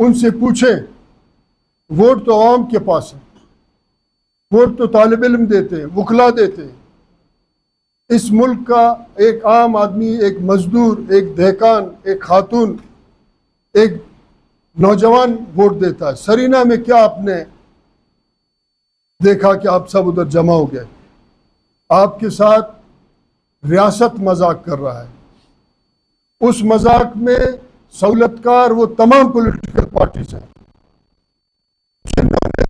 ان سے پوچھیں، ووٹ تو عوام کے پاس ہے، ووٹ تو طالب علم دیتے ہیں، وکلا دیتے ہیں۔ اس ملک کا ایک عام آدمی، ایک مزدور، ایک دہقان، ایک خاتون، ایک نوجوان ووٹ دیتا ہے۔ سرینا میں کیا آپ نے دیکھا کہ آپ سب ادھر جمع ہو گئے؟ آپ کے ساتھ ریاست مذاق کر رہا ہے۔ اس مذاق میں سہولت کار وہ تمام پولیٹیکل پارٹیز ہیں جنہوں نے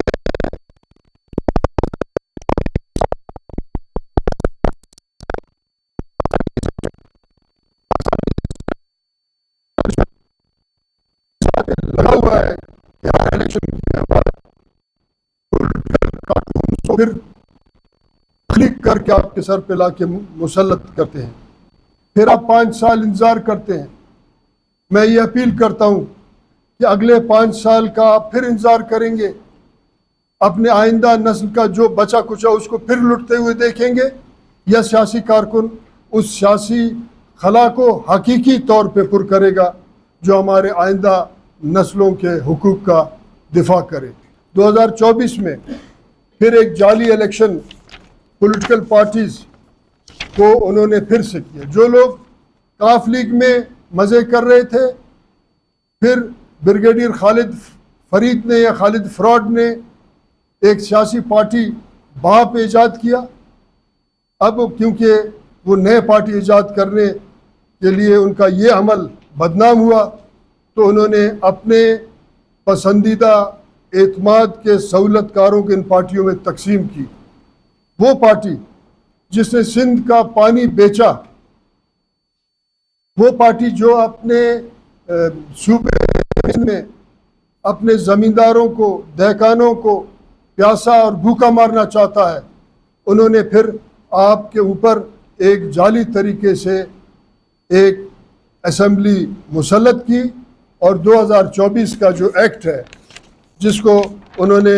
لگا ہوا ہے کہ الیکشن کے بعد پولیٹیکل کارٹونز کو پھر کلک کر کے آپ کے سر پہ لا کے مسلط کرتے ہیں، پھر آپ 5 سال انتظار کرتے ہیں۔ میں یہ اپیل کرتا ہوں کہ اگلے 5 سال کا آپ پھر انتظار کریں گے، اپنے آئندہ نسل کا جو بچا کچا اس کو پھر لٹتے ہوئے دیکھیں گے، یا سیاسی کارکن اس سیاسی خلا کو حقیقی طور پہ پر کرے گا جو ہمارے آئندہ نسلوں کے حقوق کا دفاع کرے۔ 2024 میں پھر ایک جعلی الیکشن پولیٹیکل پارٹیز کو انہوں نے پھر سے کیا۔ جو لوگ کاف لیگ میں مزے کر رہے تھے، پھر بریگیڈیئر خالد فرید نے یا خالد فراڈ نے ایک سیاسی پارٹی باپ ایجاد کیا۔ اب کیونکہ وہ نئے پارٹی ایجاد کرنے کے لیے ان کا یہ عمل بدنام ہوا، تو انہوں نے اپنے پسندیدہ اعتماد کے سہولت کاروں کو ان پارٹیوں میں تقسیم کی۔ وہ پارٹی جس نے سندھ کا پانی بیچا، وہ پارٹی جو اپنے صوبے میں اپنے زمینداروں کو، دہقانوں کو پیاسا اور بھوکا مارنا چاہتا ہے، انہوں نے پھر آپ کے اوپر ایک جعلی طریقے سے ایک اسمبلی مسلط کی، اور 2024 کا جو ایکٹ ہے جس کو انہوں نے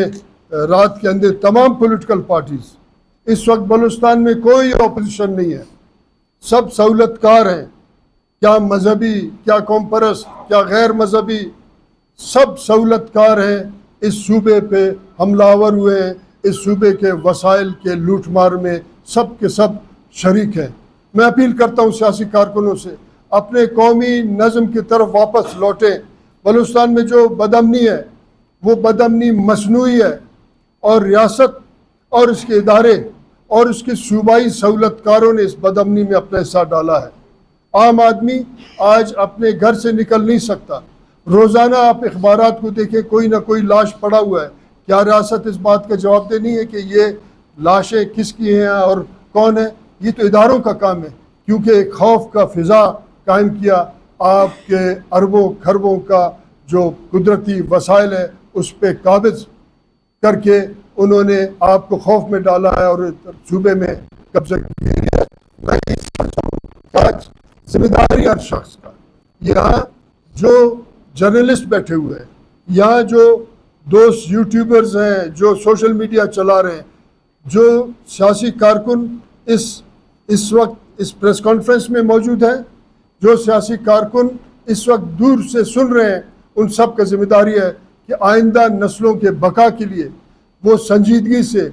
رات کے اندر تمام پولیٹیکل پارٹیز، اس وقت بلوچستان میں کوئی اپوزیشن نہیں ہے، سب سہولت کار ہیں، کیا مذہبی، کیا قوم پرست، کیا غیر مذہبی، سب سہولت کار ہیں، اس صوبے پہ حملہ آور ہوئے ہیں، اس صوبے کے وسائل کے لوٹ مار میں سب کے سب شریک ہیں۔ میں اپیل کرتا ہوں سیاسی کارکنوں سے، اپنے قومی نظم کی طرف واپس لوٹیں۔ بلوچستان میں جو بدامنی ہے وہ بدامنی مصنوعی ہے، اور ریاست اور اس کے ادارے اور اس کے صوبائی سہولت کاروں نے اس بدامنی میں اپنا حصہ ڈالا ہے۔ عام آدمی آج اپنے گھر سے نکل نہیں سکتا۔ روزانہ آپ اخبارات کو دیکھیں، کوئی نہ کوئی لاش پڑا ہوا ہے۔ کیا ریاست اس بات کا جواب دہ نہیں ہے کہ یہ لاشیں کس کی ہیں اور کون ہے؟ یہ تو اداروں کا کام ہے، کیونکہ ایک خوف کا فضا قائم کیا، آپ کے اربوں خربوں کا جو قدرتی وسائل ہے اس پہ قابض کر کے انہوں نے آپ کو خوف میں ڈالا ہے اور صوبے میں قبضہ کیا ہے۔ میں اس کا ذمہ داری ہر شخص کا، یہاں جو جرنلسٹ بیٹھے ہوئے ہیں، یہاں جو دوست یوٹیوبرز ہیں جو سوشل میڈیا چلا رہے ہیں، جو سیاسی کارکن اس وقت اس پریس کانفرنس میں موجود ہیں، جو سیاسی کارکن اس وقت دور سے سن رہے ہیں، ان سب کا ذمہ داری ہے کہ آئندہ نسلوں کے بقا کے لیے وہ سنجیدگی سے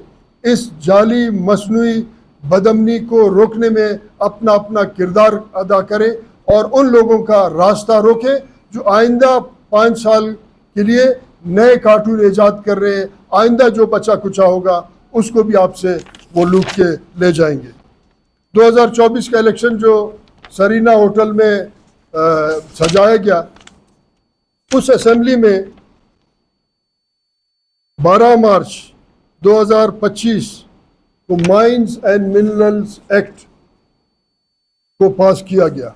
اس جعلی مصنوعی بدامنی کو روکنے میں اپنا اپنا کردار ادا کرے، اور ان لوگوں کا راستہ روکے جو آئندہ 5 سال کے لیے نئے کارٹون ایجاد کر رہے ہیں۔ آئندہ جو بچا کچا ہوگا اس کو بھی آپ سے وہ لوٹ کے لے جائیں گے۔ 2024 کا الیکشن جو سرینا ہوٹل میں سجایا گیا، اس اسمبلی میں 12 مارچ 2025 کو مائنز اینڈ منرلز ایکٹ کو پاس کیا گیا،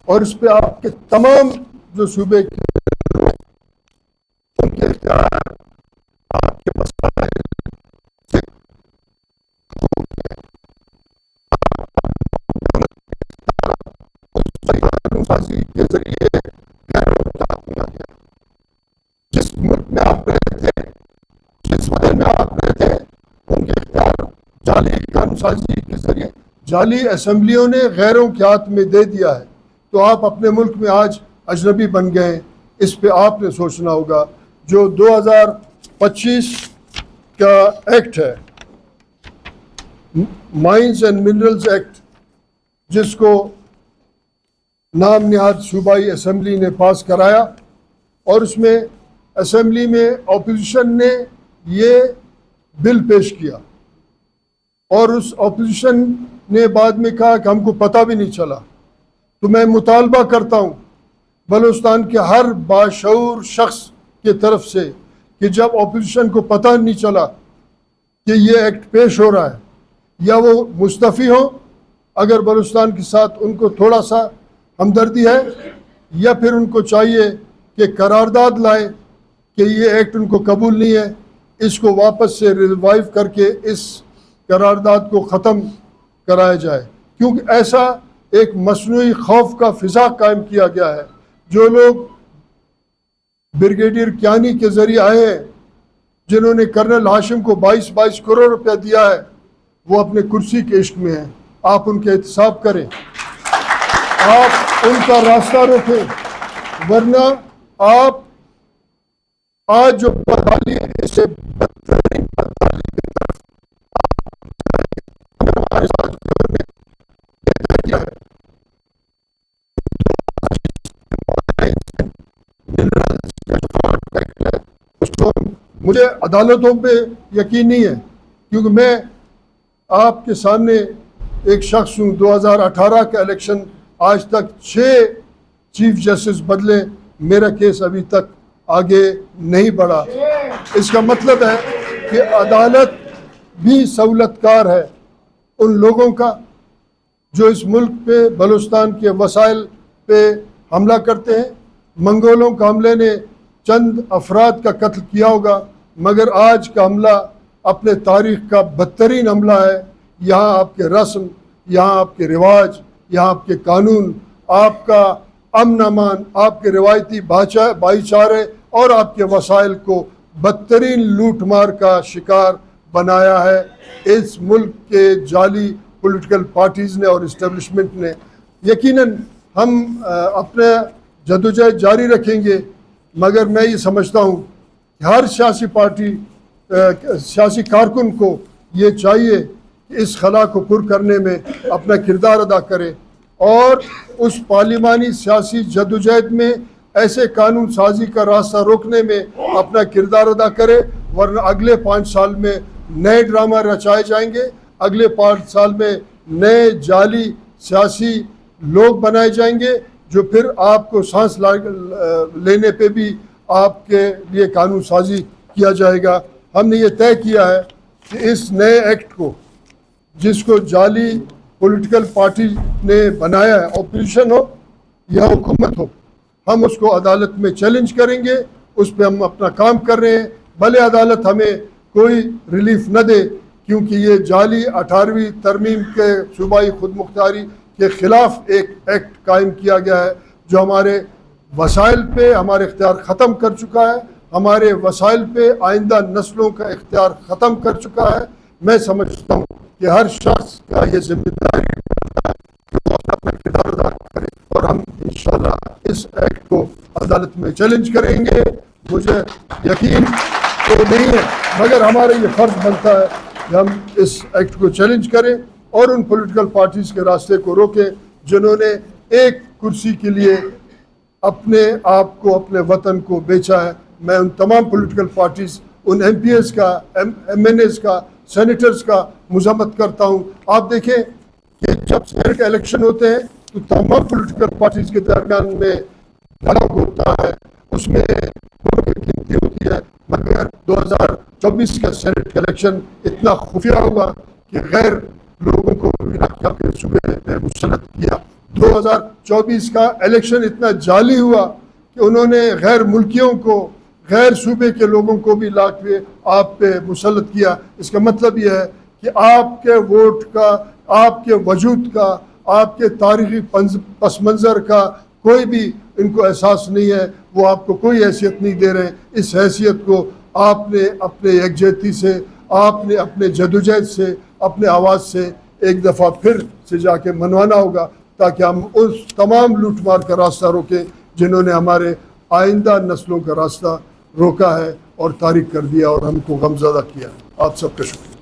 اور اس پہ آپ کے تمام جو صوبے کے ان کے اختیار، آپ کے مسائل سے قانون سازی کے ذریعے جس ملک میں آپ رہتے تھے، جس وطن میں آپ رہتے ہیں، ان کے اختیار جعلی قانون سازی کے ذریعے جعلی اسمبلیوں نے غیروں کے ہاتھ میں دے دیا ہے۔ تو آپ اپنے ملک میں آج اجنبی بن گئے ہیں، اس پہ آپ نے سوچنا ہوگا. جو 2025 کا ایکٹ ہے مائنز اینڈ منرلز ایکٹ، جس کو نام نہاد صوبائی اسمبلی نے پاس کرایا، اور اس میں اسمبلی میں اپوزیشن نے یہ بل پیش کیا، اور اس اپوزیشن نے بعد میں کہا کہ ہم کو پتہ بھی نہیں چلا. تو میں مطالبہ کرتا ہوں بلوچستان کے ہر باشعور شخص کی طرف سے کہ جب اپوزیشن کو پتہ نہیں چلا کہ یہ ایکٹ پیش ہو رہا ہے، یا وہ مستعفی ہوں اگر بلوچستان کے ساتھ ان کو تھوڑا سا ہمدردی ہے، یا پھر ان کو چاہیے کہ قرارداد لائے کہ یہ ایکٹ ان کو قبول نہیں ہے، اس کو واپس سے ریوائیو کر کے اس قرارداد کو ختم کرایا جائے. کیونکہ ایسا ایک مصنوعی خوف کا فضا قائم کیا گیا ہے. جو لوگ بریگیڈیئر کیانی کے ذریعے آئے ہیں، جنہوں نے کرنل ہاشم کو 22 کروڑ روپیہ دیا ہے، وہ اپنے کرسی کے عشق میں ہیں. آپ ان کے احتساب کریں، آپ ان کا راستہ روکیں، ورنہ آپ آج جو بدحالی ہے اس سے بدترین بدحالی کی طرف ہمارے ساتھ کیا ہے. مجھے عدالتوں پہ یقین نہیں ہے، کیونکہ میں آپ کے سامنے ایک شخص ہوں. 2018 کا الیکشن آج تک 6 چیف جسٹس بدلے، میرا کیس ابھی تک آگے نہیں بڑھا. اس کا مطلب ہے کہ عدالت بھی سہولت کار ہے ان لوگوں کا جو اس ملک پہ بلوچستان کے وسائل پہ حملہ کرتے ہیں. منگولوں کا حملے نے چند افراد کا قتل کیا ہوگا، مگر آج کا حملہ اپنے تاریخ کا بدترین حملہ ہے. یہاں آپ کے رسم، یہاں آپ کے رواج، یہاں آپ کے قانون، آپ کا امن امان، آپ کے روایتی بھائی چارے اور آپ کے وسائل کو بدترین لوٹ مار کا شکار بنایا ہے اس ملک کے جعلی پولیٹیکل پارٹیز نے اور اسٹیبلشمنٹ نے. یقیناً ہم اپنے جدوجہد جاری رکھیں گے، مگر میں یہ سمجھتا ہوں کہ ہر سیاسی پارٹی سیاسی کارکن کو یہ چاہیے کہ اس خلا کو پر کرنے میں اپنا کردار ادا کرے، اور اس پارلیمانی سیاسی جدوجہد میں ایسے قانون سازی کا راستہ روکنے میں اپنا کردار ادا کرے. ورنہ اگلے 5 سال میں نئے ڈرامہ رچائے جائیں گے، اگلے 5 سال میں نئے جعلی سیاسی لوگ بنائے جائیں گے، جو پھر آپ کو سانس لینے پہ بھی آپ کے لیے قانون سازی کیا جائے گا. ہم نے یہ طے کیا ہے کہ اس نئے ایکٹ کو، جس کو جعلی پولیٹیکل پارٹی نے بنایا ہے، اپوزیشن ہو یا حکومت ہو، ہم اس کو عدالت میں چیلنج کریں گے. اس پہ ہم اپنا کام کر رہے ہیں، بھلے عدالت ہمیں کوئی ریلیف نہ دے، کیونکہ یہ جعلی 18ویں ترمیم کے صوبائی خود مختاری کے خلاف ایک ایکٹ قائم کیا گیا ہے، جو ہمارے وسائل پہ ہمارے اختیار ختم کر چکا ہے، ہمارے وسائل پہ آئندہ نسلوں کا اختیار ختم کر چکا ہے. میں سمجھتا ہوں کہ ہر شخص کا یہ ذمہ داری ہے کہ وہ اپنا کردار ادا کرے، اور ہم انشاءاللہ اس ایکٹ کو عدالت میں چیلنج کریں گے. مجھے یقین تو نہیں ہے، مگر ہمارا یہ فرض بنتا ہے کہ ہم اس ایکٹ کو چیلنج کریں اور ان پولیٹیکل پارٹیز کے راستے کو روکیں جنہوں نے ایک کرسی کے لیے اپنے آپ کو، اپنے وطن کو بیچا ہے. میں ان تمام پولیٹیکل پارٹیز، ان ایم پی ایز کا، ایم این ایز کا، سینیٹرز کا مذمت کرتا ہوں. آپ دیکھیں کہ جب سینیٹ کا الیکشن ہوتے ہیں تو تمام پولیٹیکل پارٹیز کے درمیان میں لڑائی ہوتا ہے، اس میں ووٹ کی گنتی ہوتی ہے. مگر 2024 کا سینیٹ کا الیکشن اتنا خفیہ ہوا کہ غیر لوگوں کو علاقہ کے صوبے میں مسلط کیا. 2024 کا الیکشن اتنا جعلی ہوا کہ انہوں نے غیر ملکیوں کو، غیر صوبے کے لوگوں کو بھی لا کے آپ پہ مسلط کیا. اس کا مطلب یہ ہے کہ آپ کے ووٹ کا، آپ کے وجود کا، آپ کے تاریخی پس منظر کا کوئی بھی ان کو احساس نہیں ہے. وہ آپ کو کوئی حیثیت نہیں دے رہے. اس حیثیت کو آپ نے اپنے یکجہتی سے، آپ نے اپنے جدوجہد سے، اپنے آواز سے ایک دفعہ پھر سے جا کے منوانا ہوگا، تاکہ ہم اس تمام لوٹ مار کا راستہ روکیں جنہوں نے ہمارے آئندہ نسلوں کا راستہ روکا ہے اور تاریک کر دیا اور ہم کو غمزدہ کیا ہے۔ آپ سب کا شکریہ۔